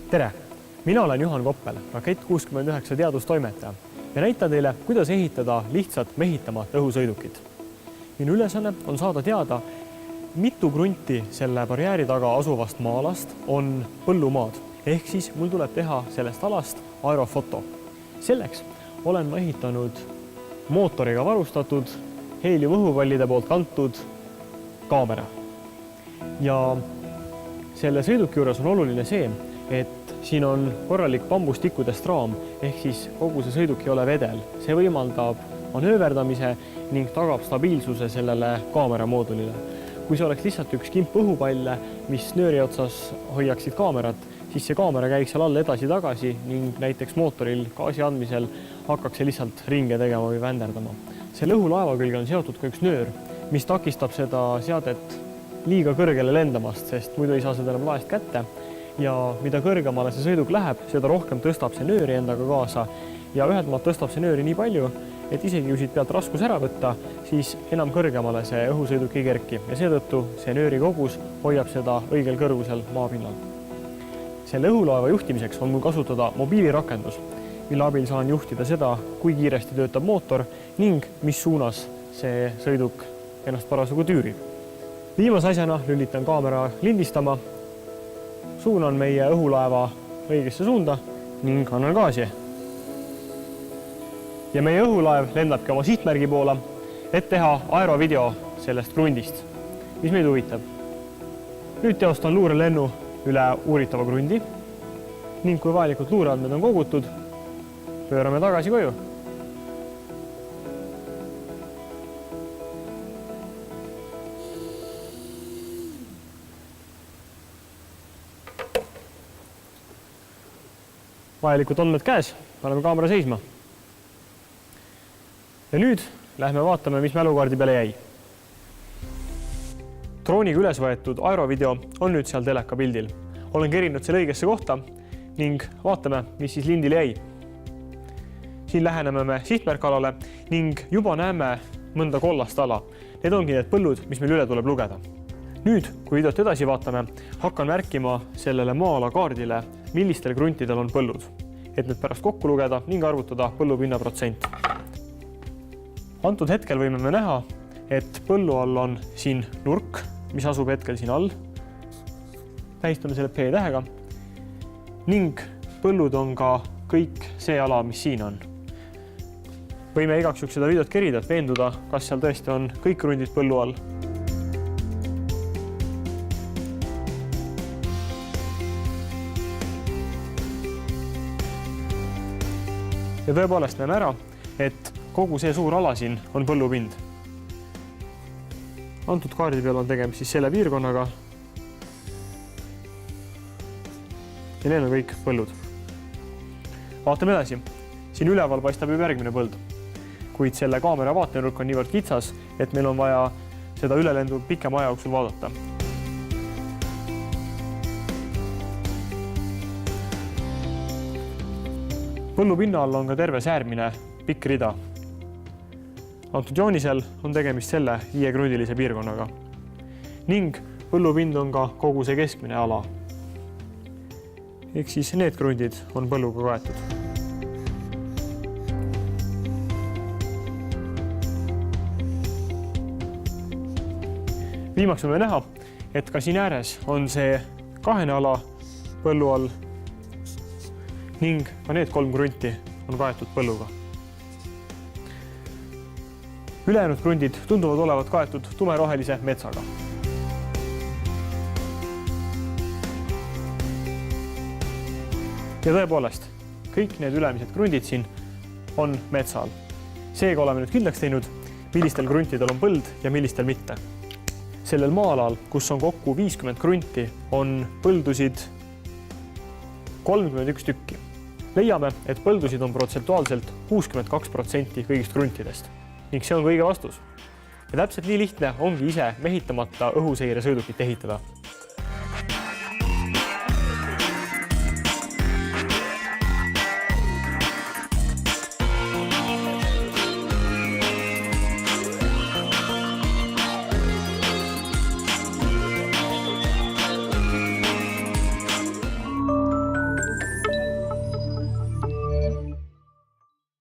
Tere! Mina olen Juhan Koppel, Rakett69 teadustoimetaja ja näitan teile, kuidas ehitada lihtsat mehitamata õhusõidukit. Minu ülesanne on saada teada, mitu krunti selle barjääri taga asuvast maa-alast on põllumaad, ehk siis mul tuleb teha sellest alast aerofoto. Selleks olen ma ehitanud mootoriga varustatud, heeliumõhupallide poolt kantud kaamera. Ja selle sõiduki juures on oluline see, et siin on korralik bambustikkudest raam, ehk siis kogu see sõiduk ei ole vedel. See võimaldab manööverdamise ning tagab stabiilsuse sellele kaameramoodulile. Kui see oleks lihtsalt üks kimp õhupalle, mis nööri otsas hoiaksid kaamerat, siis see kaamera käiks seal all edasi-tagasi ning näiteks mootoril gaasi andmisel hakkaks see lihtsalt ringe tegema või vänderdama. Selle õhulaeva külge on seotud ka üks nöör, mis takistab seda seadet liiga kõrgele lendamast, sest muidu ei saa seda enam laest kätte. Ja mida kõrgemale see sõiduk läheb, seda rohkem tõstab see nööri endaga kaasa ja ühelt maalt tõstab see nööri nii palju, et isegi kui siit pealt raskus ära võtta, siis enam kõrgemale see õhusõiduk ei kerki ja seetõttu see nööri kogus hoiab seda õigel kõrgusel maapinnal. Selle õhulaeva juhtimiseks on mul kasutada mobiilirakendus, mille abil saan juhtida seda, kui kiiresti töötab mootor ning mis suunas see sõiduk ennast parasjagu tüürib. Viimase asjana lülitan kaamera lindistama, suunan meie õhulaeva õigesse suunda ning annan gaasi. Ja meie õhulaev lendabki oma sihtmärgi poole, et teha aerovideo sellest krundist, mis meid huvitab. Nüüd teostan luurelennu üle uuritava krundi ning kui vajalikud luureandmed on kogutud, pöörame tagasi koju. Vajalikud andmed käes, paneme kaamera seisma. Ja nüüd lähme vaatame, mis mälukaardi peale jäi. Drooniga üles võetud aerovideo on nüüd seal teleka pildil. Olen kerinud selle õigesse kohta ning vaatame, mis siis lindil jäi. Siin läheneme me sihtmärkalale ning juba näeme mõnda kollast ala. Need ongi need põllud, mis meil üle tuleb lugeda. Nüüd, kui videot edasi vaatame, hakkan märkima sellele maa-ala kaardile, millistel kruntidel on põllud, et need pärast kokku lugeda ning arvutada põllupinna protsent. Antud hetkel võime me näha, et põllu all on siin nurk, mis asub hetkel siin all. Tähistame selle P-tähega ning põllud on ka kõik see ala, mis siin on. Võime igaks juhuks seda videot kerida, et veenduda, kas seal tõesti on kõik krundid põllu all. Ja tõepoolest näeme ära, et kogu see suur ala siin on põllupind. Antud kaardi peal on tegemist siis selle piirkonnaga. Ja need on kõik põllud. Vaatame edasi. Siin üleval paistab juba järgmine põld. Kuid selle kaamera vaatenurk on niivõrd kitsas, et meil on vaja seda ülelendu pikema aja jooksul vaadata. Põllupinna all on ka terve säärmine pikk rida. Antud joonisel on tegemist selle 5-krundilise piirkonnaga. Ning põllupind on ka kogu see keskmine ala. Ehk siis need krundid on põlluga kaetud. Viimaks võime näha, et ka siin ääres on see kahene ala põllu all ning ka need 3 krunti on kaetud põlluga. Ülejäänud krundid tunduvad olevat kaetud tumerohelise metsaga. Ja tõepoolest, kõik need ülemised krundid siin on metsal. Seega oleme nüüd kindlaks teinud, millistel kruntidel on põld ja millistel mitte. Sellel maa-alal, kus on kokku 50 krunti, on põldusid 31 tükki. Leiame, et põldusid on protsentuaalselt 62% kõigist kruntidest ning see on õige vastus. Ja täpselt nii lihtne ongi ise mehitamata õhuseire sõidukit ehitada.